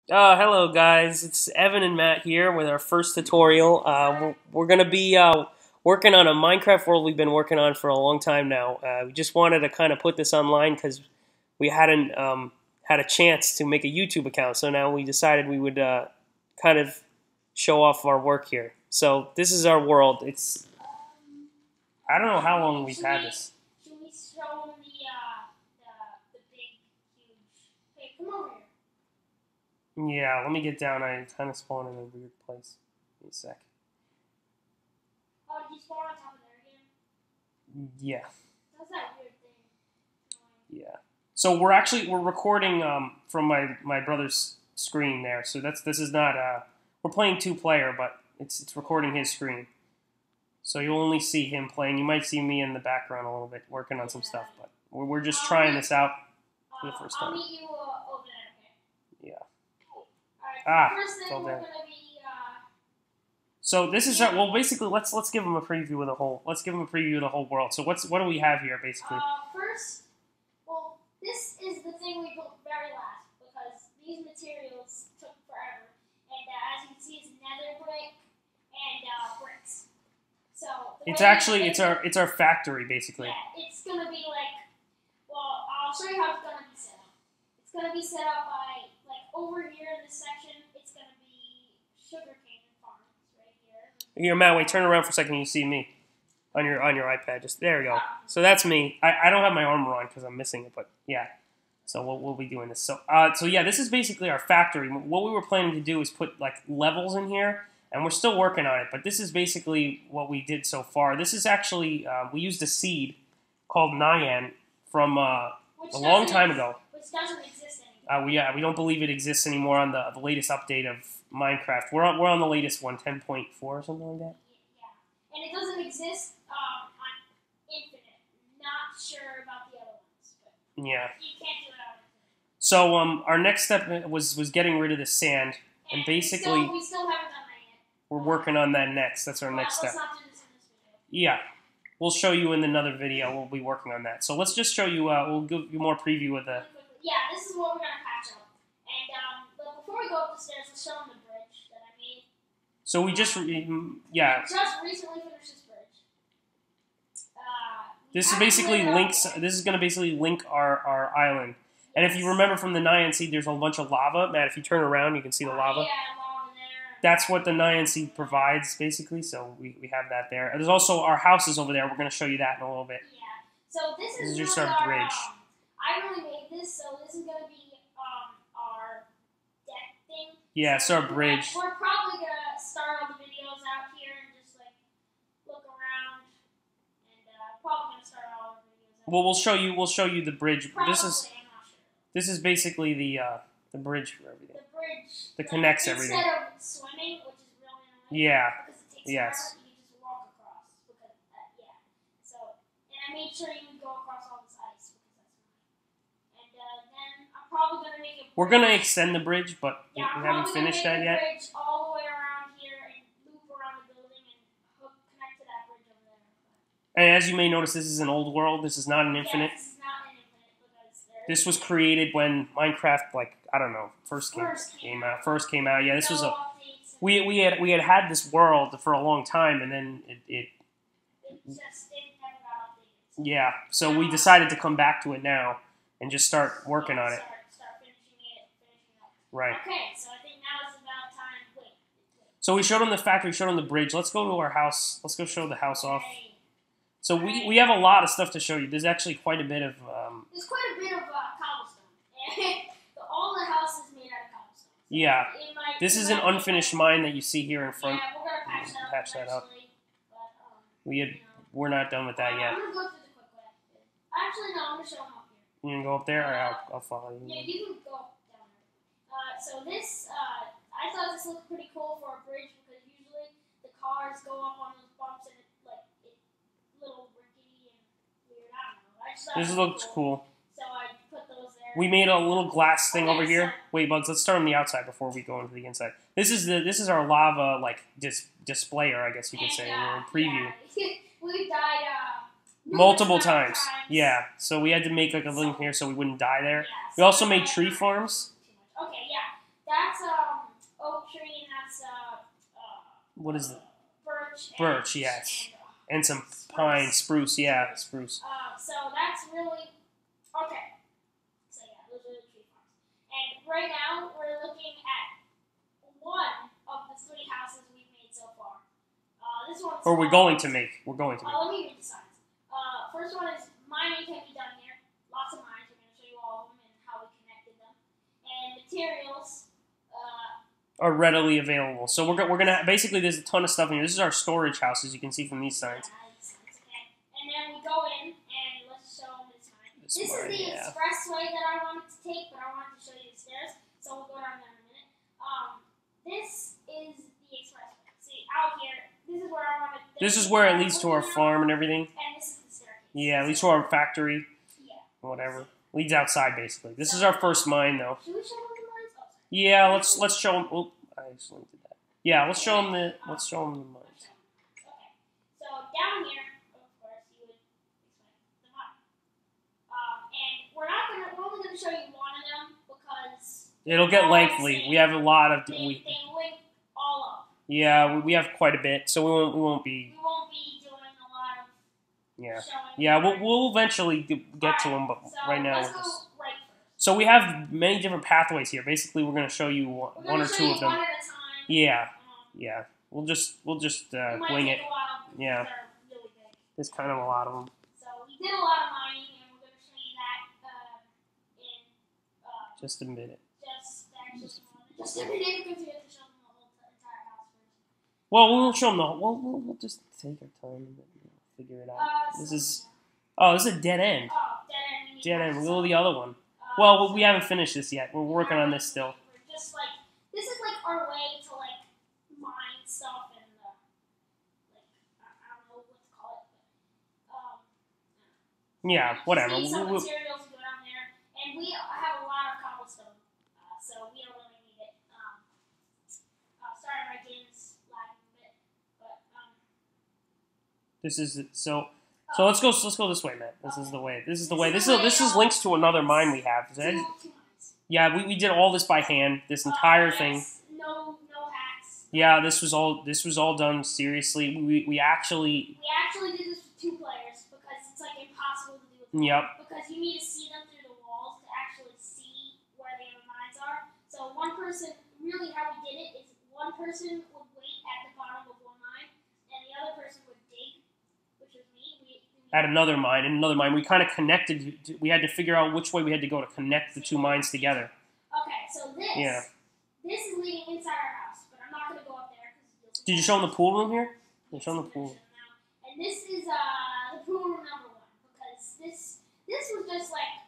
Hello guys, it's Evan and Matt here with our first tutorial. We're going to be working on a Minecraft world we've been working on for a long time now. We just wanted to kind of put this online because we hadn't had a chance to make a YouTube account, so now we decided we would kind of show off our work here. So this is our world. I don't know how long we've had this. Should we show them the big, huge... Hey, come over here. Yeah, let me get down. I kind of spawned in a weird place. Wait a sec. Oh, did you spawn on top of there again? Yeah. That's that weird thing. Yeah. So we're recording from my brother's screen there. So this is not we're playing two-player, but it's recording his screen. So you'll only see him playing. You might see me in the background a little bit working on some stuff, but we're just trying this out for the first time. I'll meet you over there, okay? Yeah. Alright, first thing it's all we're there. gonna be So this is well, basically let's give him a preview of the whole. Let's give him a preview of the whole world. So what do we have here basically? first, well, this is the thing we built very last because these materials took forever, and as you can see, it's nether brick and bricks. So It's our factory basically. Yeah, it's gonna be like, well, I'll show you how it's gonna be set up. It's gonna be set up by like over here in this section. It's gonna be sugarcane farms right here. Here, Matt, wait, turn around for a second. You see me on your iPad. Just there we go. So that's me. I don't have my armor on because I'm missing it, but yeah. So we'll be doing this. So yeah, this is basically our factory. What we were planning to do is put like levels in here, and we're still working on it. But this is basically what we did so far. This is actually we used a seed called Nyan from a long time ago. Which doesn't exist anymore. We don't believe it exists anymore on the latest update of Minecraft. We're on the latest one, 10.4 or something like that. Yeah, and it doesn't exist on Infinite. Not sure about the other ones, but Yeah. you can't do it on Infinite. So our next step was getting rid of the sand, and basically we still haven't done that yet. we're working on that next. That's our next step. Let's not do this in this video. Yeah, we'll show you in another video. We'll be working on that. So let's just show you. We'll give you more preview of the. Yeah, this is what we're gonna patch up. And but before we go up the stairs, let's show them the bridge that I made. So we just yeah. Just recently finished this bridge. This is basically links. This is going to basically link our island. And if you remember from the Nyan Seed, there's a bunch of lava. Matt, if you turn around, you can see the lava. Yeah, lava there. That's what the Nyan Seed provides, basically. So we have that there. And there's also our houses over there. We're going to show you that in a little bit. Yeah. So this is just really our bridge. I really made this, so this is going to be our deck thing. Yeah, it's our bridge. We're probably going to start all the videos out here and just like look around. And probably going to start all our videos out. Well, we'll show you the bridge. Probably, This is basically the bridge for everything. The bridge that connects everything. Instead of swimming, which is really annoying. Yeah. Because it takes Yes. forever, you just walk across. Because yeah. So, and I made sure you would go across all this ice because that's fine. And then I'm probably gonna make it. We're gonna extend the bridge, but we I'm haven't probably finished gonna that make yet. the bridge all the way around here and loop around the building and connect to that bridge over there. And as you may notice, this is an old world. This is not an infinite. Yes, this is not an infinite because This was created when Minecraft, like I don't know, first came out. Yeah, this was a we had this world for a long time, and then it just never got updated. yeah. So we decided to come back to it now and just start working on it. Start finishing up. Right. Okay, so I think now is about time. Wait. So we showed them the factory, showed them the bridge. Let's go to our house. Let's go show the house off. Okay. So we have a lot of stuff to show you. There's actually quite a bit of There's quite a bit of cobblestone. All the house is made out of cobblestone. yeah. This is an unfinished mine that you see here in front. Yeah, we're gonna patch that up. But, We're not done with that yet. I'm gonna go through the quick way. Actually, no, I'm gonna show them up here. You can go up there, or I'll follow you. Yeah, you can go down there. So this, I thought this looked pretty cool for a bridge because usually the cars go up on those bumps and it's a little rickety and weird. I don't know. I just thought This it looks was cool. So I put those there. We made a little glass thing Okay, over here. so- Wait, Bugs, let's start on the outside before we go into the inside. This is our lava like displayer, I guess you could say, or preview. Yeah, we died Multiple times. Yeah, so we had to make like a link here so we wouldn't die there. Yeah, We also made tree farms. Okay, yeah, that's What is it? Birch. Birch, yes. And some pine, spruce, yeah, spruce. So that's really okay. So yeah, those are the tree farms. And right now we're looking at one of the 3 houses we've made so far. This one's. Or we're going to make. We're going to make. Let me read the signs. First one is mining can be done here. Lots of mines. We're going to show you all of them and how we connected them. And materials. Are readily available. So we're gonna basically there's a ton of stuff in here. This is our storage house, as you can see from these signs. Okay. And then we go in and let's show them this mine. This is the expressway that I wanted to take, but I wanted to show you the stairs. So we'll go down there in a minute. This is the expressway. See out here. This is where I wanted. This is where it leads to our farm and everything. And this is the staircase. Yeah, it leads to our factory. Yeah. Whatever. Leads outside basically. This is our first mine though. Should we show them the mines? Oh, yeah, let's show them. Oh, I accidentally did that. Yeah, let's show them the mines. Okay. So down here, of course, you would explain the mine. And we're only gonna show you one of them because it'll get lengthy. We have a lot of. They link all up. Yeah, we have quite a bit, so we won't be. We won't be doing a lot of. Yeah. Showing. Yeah, we'll eventually get to them, but so right now let's we're go just. right first. So we have many different pathways here. Basically, we're going to show you one or two of them. One at a time. Yeah, yeah. We'll just it might wing take it. a while because Yeah. they're really big. There's kind of a lot of them. So we did a lot of mining, and we're going to show you that in Just a minute. just a minute because we have to show them the whole entire house first. Well, we won't show them the whole. We'll just take our time and figure it out. This is a dead end. Oh, dead end. Dead end. We'll go to the other one. Well, we haven't finished this yet. We're working on this still. We're just like this is like our way to like mine stuff and like I don't know what to call it. Yeah, whatever. We need some materials to go down there, and we have a lot of cobblestone, so we don't really need it. Sorry, my game's lagging a bit, but This is so. So let's go this way, Matt. This is the way. This is the way. This is links to another mine we have. Yeah, we did all this by hand. This entire thing. No hacks. Yeah, this was all done seriously. We actually did this with 2 players because it's like impossible to do with 1. Yep. Because you need to see them through the walls to actually see where the other mines are. So one person, really how we did it is one person would wait at the bottom of one mine, and the other person would dig, which was me. At another mine, we kind of connected. We had to figure out which way we had to go to connect the 2 mines together. Okay, so this is leading inside our house, but I'm not going to go up there because. Did you show them the pool room here? You show them the pool. And this is the pool room number 1 because this was just like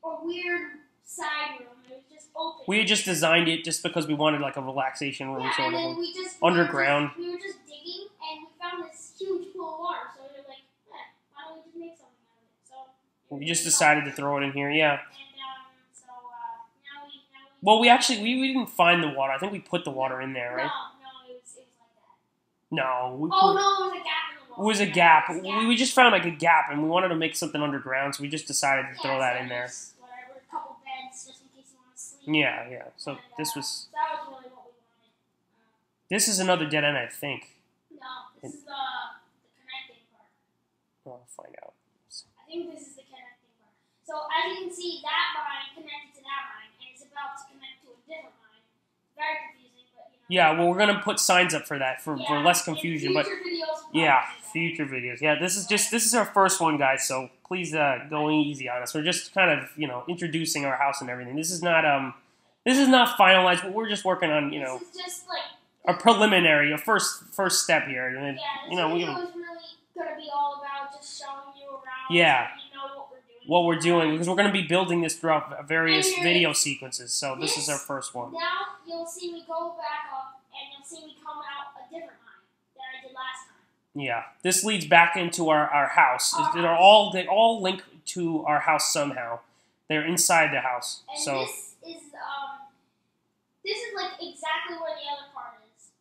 a weird side room. It was just open. We had just designed it just because we wanted like a relaxation room sort and of. then we just underground. We were just digging and we found this huge pool of water. So we were like, why don't we just make something out of it? So we just decided to throw it in here. Yeah. And so now we. Well, we actually we didn't find the water. I think we put the water in there, right? No, it was like that. No. It was a gap in the wall. It was a gap. We just found like a gap, and we wanted to make something underground, so we just decided to throw that in there. Whatever, a couple beds just in case you want to sleep. Yeah. So this was. That was really what we wanted. This is another dead end, I think. No, this is the connecting part. I'll find out. I think this is the connecting part. So as you can see, that mine connected to that mine, and it's about to connect to a different mine. Very confusing, but Yeah, well, we're gonna put signs up for that for less confusion, but future videos. Yeah, this is our first one, guys. So please go easy on us. We're just kind of introducing our house and everything. This is not finalized, but we're just working on This is just like a preliminary, a first step here. And this video is really gonna be all about just showing you around. Yeah. So you know what we're doing because we're going to be building this throughout various video sequences. So this is our first one. Now you'll see me go back up, and you'll see me come out a different mine than I did last time. Yeah, this leads back into our house. They all link to our house somehow. They're inside the house. And so this is like exactly where the other part is.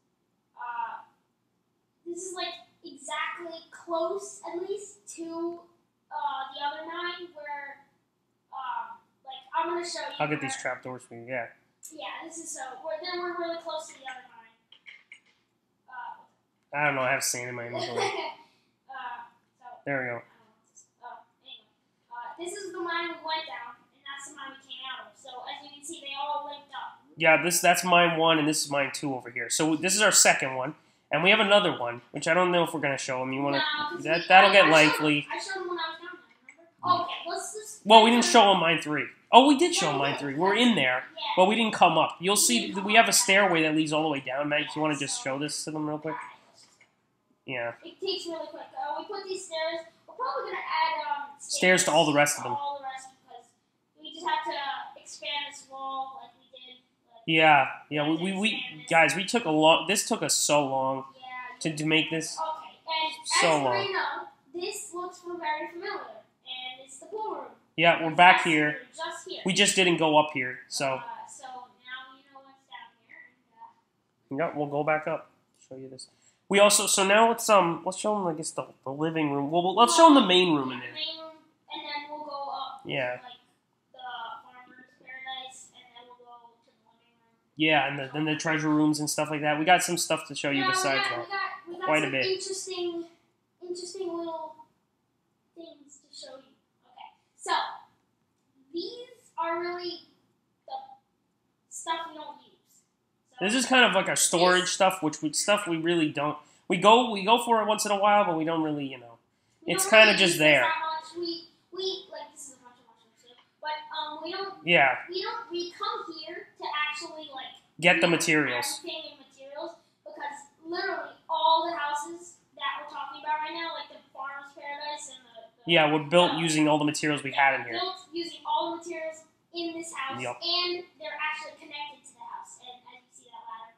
This is like exactly close, at least, to the other mine where, like, I'm going to show you. I'll get these trapdoors for you, yeah. Yeah, this is we're really close to the other mine. I don't know. I have sand in my inventory. There we go. This is the mine we went down, and that's the mine we came out of. So as you can see, they all linked up. Yeah, that's mine 1, and this is mine 2 over here. So this is our second one, and we have another one, which I don't know if we're gonna show them. You want to? That'll get lengthy. I showed them when I was down there. Remember? Okay, let's just. Well, we didn't show them mine 3. Oh, we did show them mine 3. We're in there, but we didn't come up. You'll see we have a stairway that leads all the way down. Meg, you want to just show this to them real quick? Yeah. It takes really quick. We put these stairs. We're probably gonna add stairs to all the rest of them. All the rest because we just have to expand this wall like we did. Yeah. We guys, we took a long. This took us so long to make this. Okay, and so as long. you know, this looks very familiar, and it's the pool room. Yeah, we're back here. Just here. We just didn't go up here, so. So now you know what's down here. And, yeah, we'll go back up. Show you this. We also now let's show them I guess the living room. Let's show them the main room in there. The main room, and then we'll go up. Yeah. To, like the farmer's paradise, and then we'll go to the living room. Yeah, and then the treasure rooms and stuff like that. We got some stuff to show you besides that. We got Quite some a bit. Interesting little things to show you. Okay, so these are really the stuff we don't use. So, this is kind of like our storage stuff, stuff we really don't. We go for it once in a while, but we don't really, it's kind of just there. We like this is a bunch of mushrooms too, but we don't. Yeah. We come here to actually like get the materials. Everything and materials because literally all the houses that we're talking about right now, like the farmer's paradise and yeah, we're built using all the materials we had in here. Built using all the materials in this house, yep. And they're actually connected to the house. And as you see that ladder,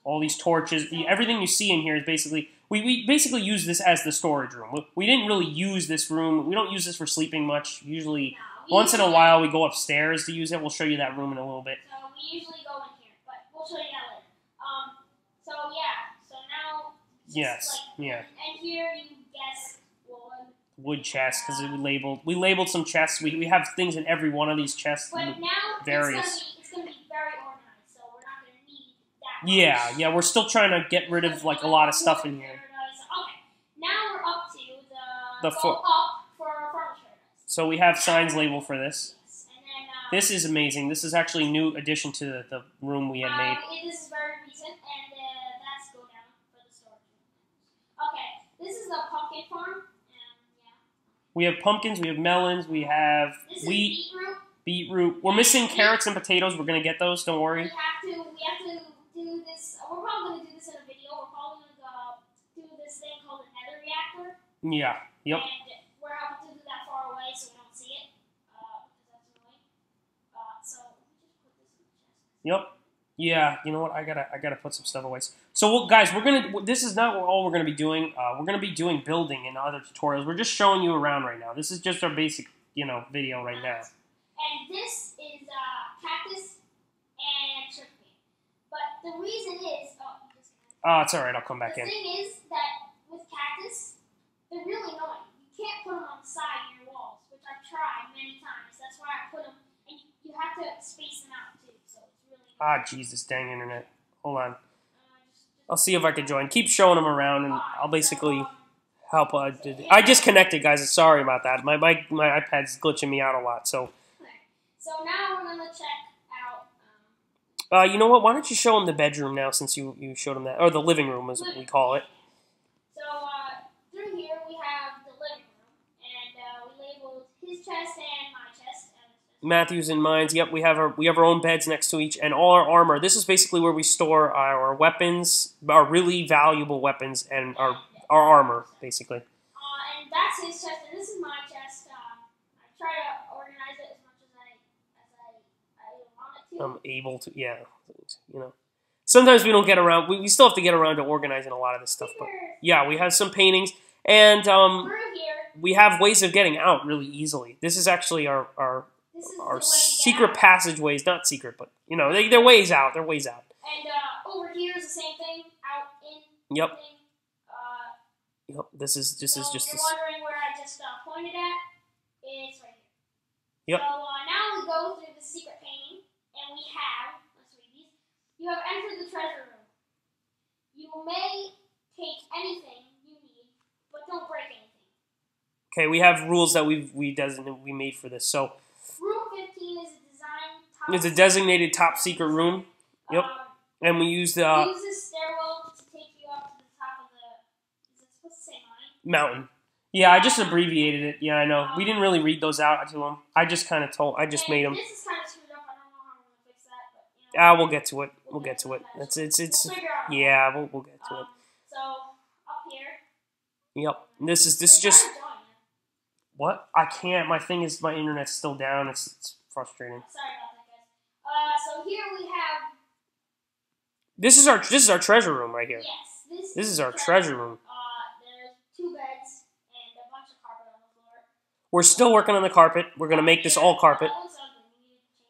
all these torches, everything you see in here is basically we basically use this as the storage room. We didn't really use this room. We don't use this for sleeping much. Usually, once in a while, we go upstairs to use it. We'll show you that room in a little bit. So we usually go in here, but we'll show you that later. So yeah. So now. Yes. Yeah. And here you guess wood chests because we labeled some chests. We have things in every one of these chests. But now various. It's gonna be very organized, so we're not gonna need that much. Yeah. We're still trying to get rid of like a lot of stuff in here. Okay. Now we're up to the go up for farmer's paradise. So we have signs labeled for this. Yes. And then this is amazing. This is actually a new addition to the room we had made. This is very recent, and that's go down for the storage room. Okay. This is the pumpkin farm. We have pumpkins, we have melons, we have wheat, beetroot. We're missing carrots and potatoes. We're gonna get those. Don't worry. We have to do this. We're probably gonna do this in a video. We're probably gonna do this thing called a nether reactor. Yeah. Yep. And we're having to do that far away so we don't see it because that's annoying. So we just put this in the chest. Yep. Yeah. You know what? I gotta put some stuff away. So guys, this is not all we're gonna be doing. We're gonna be doing building and other tutorials. We're just showing you around right now. This is just our basic, video right now. And this is cactus and sugarcane. But the reason is, it's all right. I'll come back in. The thing is that with cactus, they're really annoying. You can't put them on the side of your walls, which I've tried many times. That's why I put them, and you have to space them out too. So it's really. Jesus, dang internet. Hold on. I'll see if I can join. Keep showing them around, and I'll basically help. I disconnected, guys. Sorry about that. My iPad's glitching me out a lot. So now we're gonna check out. You know what? Why don't you show them the bedroom now, since you showed them that, or the living room, as we call it. So through here we have the living room, and we labeled his chest and my chest. Matthew's and mine's. Yep, we have our own beds next to each, and all our armor. This is basically where we store our weapons, our really valuable weapons, and our armor, basically. And that's his chest, and this is my chest. I try to organize it as much as I want it to. I'm able to, yeah. Sometimes we don't get around. We still have to get around to organizing a lot of this stuff, but yeah, we have some paintings, and we have ways of getting out really easily. This is actually our secret passageways, not secret, but they're ways out. They're ways out. And over here is the same thing, out in. Yep. Yep. This is just. You're wondering where I just pointed at? It's right here. Yep. So now we go through the secret painting, and we have. Let's read these. You have entered the treasure room. You may take anything you need, but don't break anything. Okay, we have rules that we made for this. So Room 15 is a it's a designated top secret room. Yep. And we use the stairwell to take you up to the top of the. Is it supposed to say mountain. Yeah, I just abbreviated it. Yeah, I know. We didn't really read those out to them. I just kind of made them. This is kind of screwed up. I don't know how I'm gonna fix that, but you know. We'll get to it. We'll get to it. It's We'll figure out. yeah, we'll get to it. So up here. Yep. This is just what? I can't. My internet's still down. It's frustrating. Sorry about that, guys. So here we have. This is our treasure room right here. Yes, this is our treasure room. There's 2 beds and a bunch of carpet on the floor. We're still working on the carpet. We're gonna make this all carpet.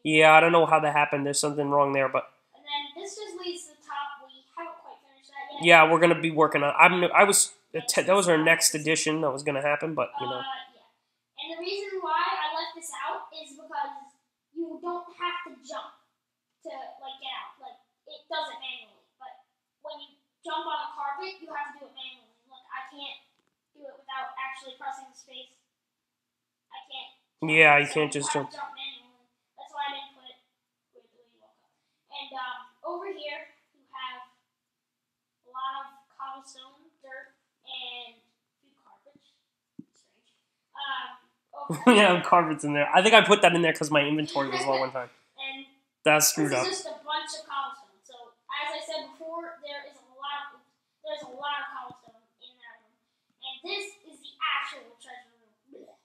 Yeah, I don't know how that happened. There's something wrong there, but. And then this just leads to the top. We haven't quite finished that yet. Yeah, we're gonna be working on. That was our next edition that was gonna happen, but you know. Yeah. And the reason why I left this out is because you don't have to jump to get out. It does it manually. But when you jump on a carpet, you have to do it manually. Look, I can't do it without actually pressing the space. I can't. Yeah, you can't just jump. Jump manually. That's why I didn't put it the way you woke up. And over here you have a lot of cobblestone, dirt, and a few carpets. Strange. Yeah, carpets in there. I think I put that in there because my inventory was low one time. And that's screwed up. This is just a bunch of cobblestone. So as I said before, there's a lot of cobblestone in that room. And this is the actual treasure room. Okay.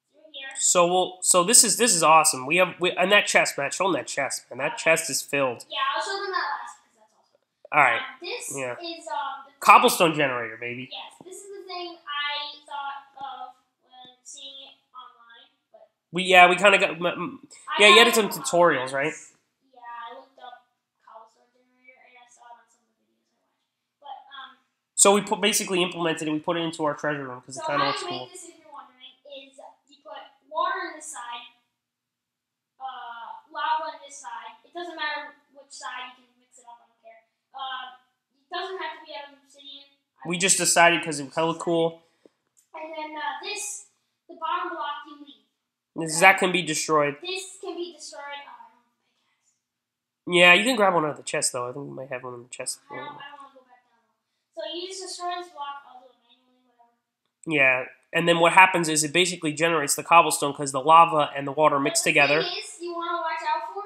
Through here. So this is awesome. We and that chest, Matt. Show them that chest, man. That chest is filled. Yeah, I'll show them that last because that's awesome. All right. This is the cobblestone generator, baby. Yes, this is the thing I thought of when seeing it online. But we kind of got. Yeah, you had some tutorials, right? Yeah, I looked up cobblestone generator and I saw it on some of the videos I watched. But so we basically implemented it. We put it into our treasure room because it kind of looks cool. So how you make this, if you're wondering, is you put water on this side, lava on this side. It doesn't matter which side. You can mix it up. I don't care. It doesn't have to be out of obsidian. We just decided because it looked cool. And then the bottom block you leave. That can be destroyed. This can be destroyed. Yeah, you can grab one out of the chest, though. I think we might have one in the chest. I don't want to go back down. So you just destroy this block. I'll do it manually, whatever. Yeah, and then what happens is it basically generates the cobblestone because the lava and the water mix together. The thing is, you want to watch out for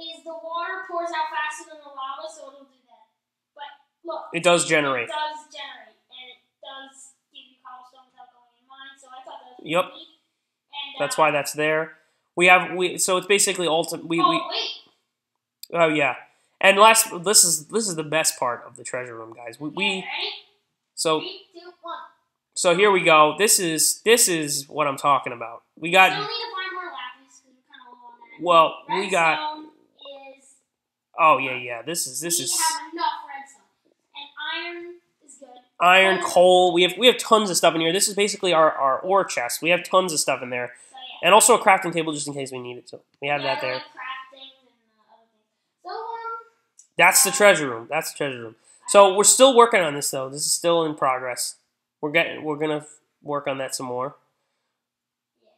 is the water pours out faster than the lava, so it'll do that. But look. It does generate. It does generate, and it does give you cobblestone without going in mine, so I thought that was Yep. neat. And, that's why that's there. So it's basically ultimate. Wait. Oh yeah, and this is the best part of the treasure room, guys. Ready? So 3, 2, 1. So here we go. This is what I'm talking about. We got. Still need to find more lapis because we're kind of low on that. Well, redstone we got. Is. Oh yeah. This is. We have enough redstone, and iron is good. Iron, coal. We have tons of stuff in here. This is basically our ore chest. We have tons of stuff in there, so, yeah. And also a crafting table just in case we need it. So we have that there. Like crafting and other things. So that's the treasure room. That's the treasure room. So we're still working on this though. This is still in progress. We're gonna work on that some more. Yeah.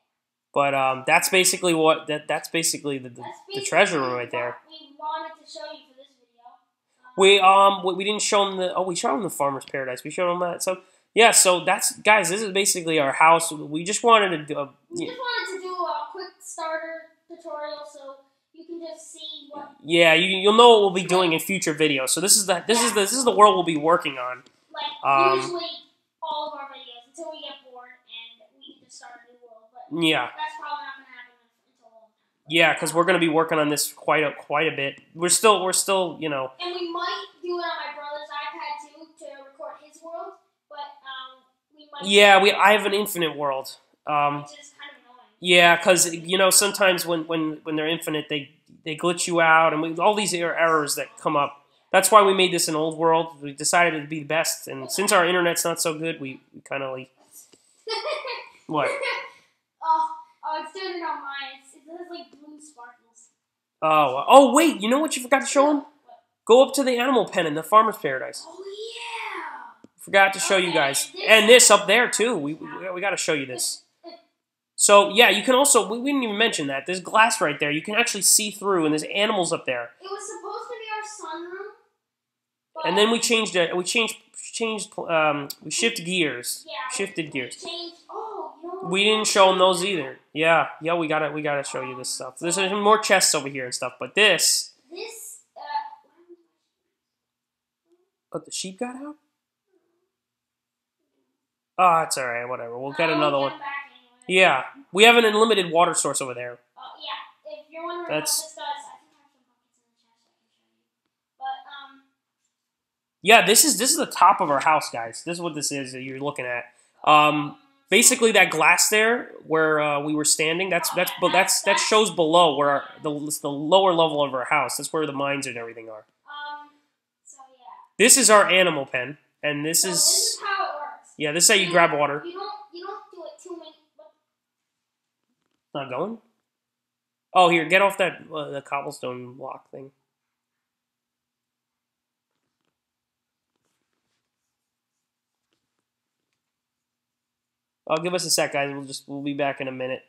But that's basically that's basically the treasure room right there. We wanted to show you for this video. We didn't show them we showed them the farmer's paradise. We showed them that. So yeah, so this is basically our house. We just wanted to do a quick starter tutorial so you can just see what. Yeah, you'll know what we'll be doing in future videos. So this is the world we'll be working on. Like usually all of our videos until we get bored and we can just start a new world. But yeah, that's probably not going to happen until a long time. Yeah, because we're going to be working on this quite a bit. We're still you know. And we might do it on my brother's iPad too to record his world, but we might. Yeah, I have an infinite world. Which is kind of annoying. Yeah, because you know sometimes when they're infinite they glitch you out and all these errors that come up. That's why we made this an old world. We decided it'd be the best, and since our internet's not so good, we kind of like what? Oh, it's doing it on mine. It has like blue sparkles. Oh, wait! You know what you forgot to show them? What? Go up to the animal pen in the farmer's paradise. Oh yeah. Forgot to show you guys. And this up there, too. We got to show you this. So, yeah, you can also... We didn't even mention that. There's glass right there. You can actually see through, and there's animals up there. It was supposed to be our sunroom. And then we changed it. We shifted gears. Yeah. Shifted gears. We didn't show them those either. Yeah, we gotta show you this stuff. There's more chests over here and stuff, but this... Oh, the sheep got out? Oh, it's alright, whatever. We'll get another one. Yeah, we have an unlimited water source over there. Yeah, if you're wondering what this does, I think I have some buckets in the chest I can show you. But, yeah, this is the top of our house, guys. This is what this is that you're looking at. Basically, that glass there where we were standing, that shows below where the lower level of our house. That's where the mines and everything are. So yeah. This is our animal pen, and this is how it works. Yeah, this is how you grab water. You don't do it too many. Not going? Oh, here, get off that the cobblestone block thing. Oh, give us a sec, guys. We'll be back in a minute.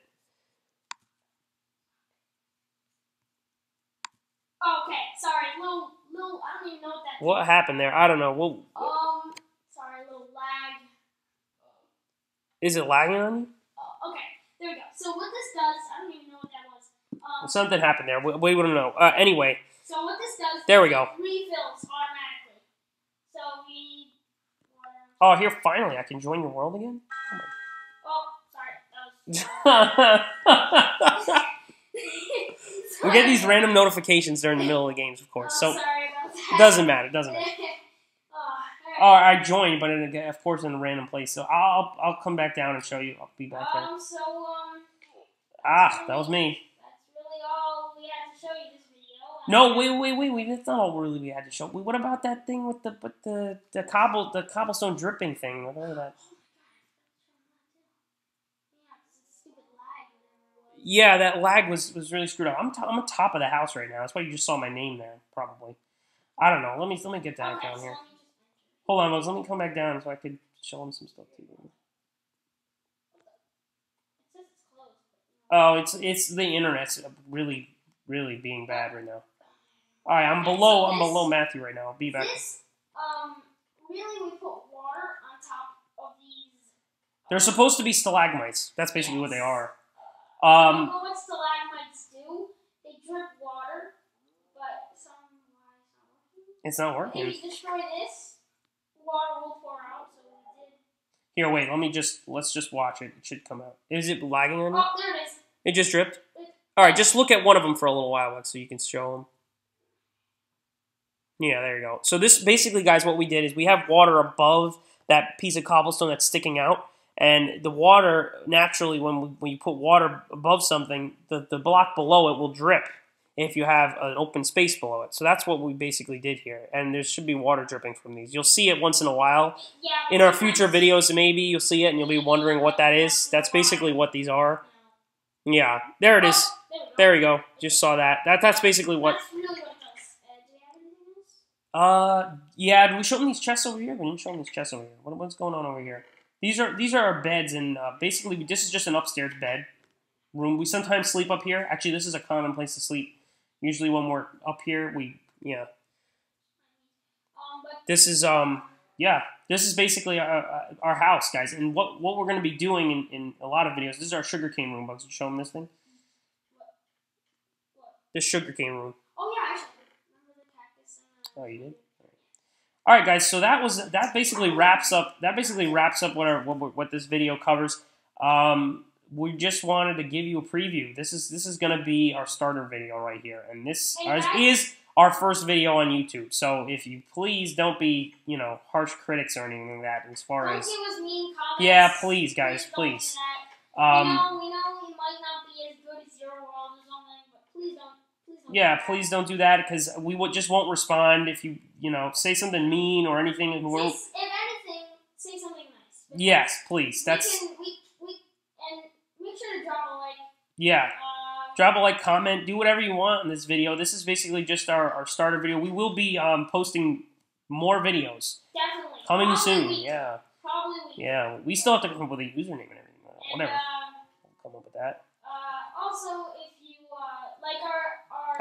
Okay, sorry, little. I don't even know what that. What happened there? I don't know. Sorry, a little lag. Is it lagging on you? Okay, there we go. So what this does, I don't even know what that was. Something happened there. We wouldn't know. Anyway. So what this does. There we go. Refills automatically. So we need water. Oh, here finally I can join your world again. Sorry. We get these random notifications during the middle of the games, of course. So sorry about that. It doesn't matter. I joined, but of course in a random place. So I'll come back down and show you. I'll be back there. That was me. That's really all we had to show you this video. No, wait. That's not all really we had to show. What about that thing with the cobblestone dripping thing? Whatever that. Yeah, that lag was really screwed up. I'm on top of the house right now. That's why you just saw my name there, probably. I don't know. Let me get that down here. Hold on, Mose. Let me come back down so I could show him some stuff to you. Oh, it's the internet's really being bad right now. All right, I'm below Matthew right now. I'll be back. Really, we put water on top of these. They're supposed to be stalagmites. That's basically what they are. What stalagmites do? They drip water, but it's not working. If you destroy this, water will pour out. So we did. Here, wait. Let's just watch it. It should come out. Is it lagging on you? Oh, there it is. It just dripped. All right, just look at one of them for a little while, so you can show them. Yeah, there you go. So this basically, guys, what we did is we have water above that piece of cobblestone that's sticking out. And the water, naturally, when you put water above something, the block below it will drip if you have an open space below it. So that's what we basically did here. And there should be water dripping from these. You'll see it once in a while. Yeah, in our future videos, maybe you'll see it and you'll be wondering what that is. That's basically what these are. Yeah, there it is. There we go. Just saw that. That's basically what... That's really what it does. Do we have anything else? Yeah, did we show them these chests over here? We didn't show them these chests over here. What's going on over here? These are our beds, and basically this is just an upstairs bed room. We sometimes sleep up here. Actually, this is a common place to sleep. Usually when we're up here, This is this is basically our house, guys. And what we're going to be doing in a lot of videos. This is our sugarcane room. Bugs, you show them this thing. This sugarcane room. Oh yeah, I remember the cactus. Oh, you did. All right, guys. So that basically wraps up. What this video covers. We just wanted to give you a preview. This is going to be our starter video right here, and this is our first video on YouTube. So if you please don't be harsh critics or anything like that. As far as give us mean comments. Yeah, please, guys, please. We know we might not be as good as your world or something, but please don't. Yeah, please don't do that because we just won't respond if you say something mean or anything. If anything, say something nice. Yes, please. That's and make sure to drop a like. Yeah, drop a like, comment, do whatever you want in this video. This is basically just our starter video. We will be posting more videos. Definitely. Coming Probably soon, weekly. yeah. Probably weekly. Yeah, we still have to come up with a username and everything. And, Whatever. We'll come up with that. also, if you like our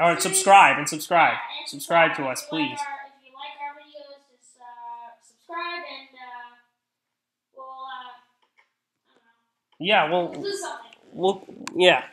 All right, series, subscribe and subscribe. and Subscribe to us, if please. if you like our videos, just subscribe and we'll I don't know. Yeah, We'll do something. yeah.